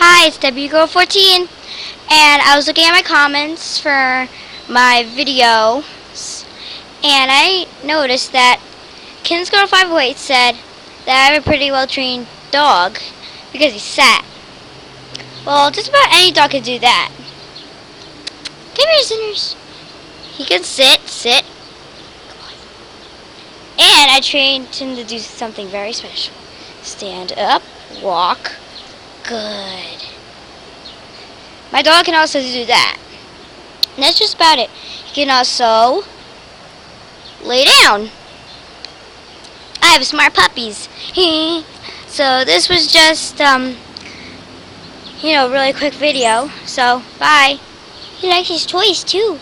Hi, it's WGirl14, and I was looking at my comments for my videos, and I noticed that KinsGirl508 said that I have a pretty well-trained dog because he's sat. Well, just about any dog can do that. Come here, Cynders. He can sit. And I trained him to do something very special. Stand up, walk. Good. My dog can also do that. And that's just about it. He can also lay down. I have smart puppies. So this was just, really quick video. So, bye. He likes his toys too.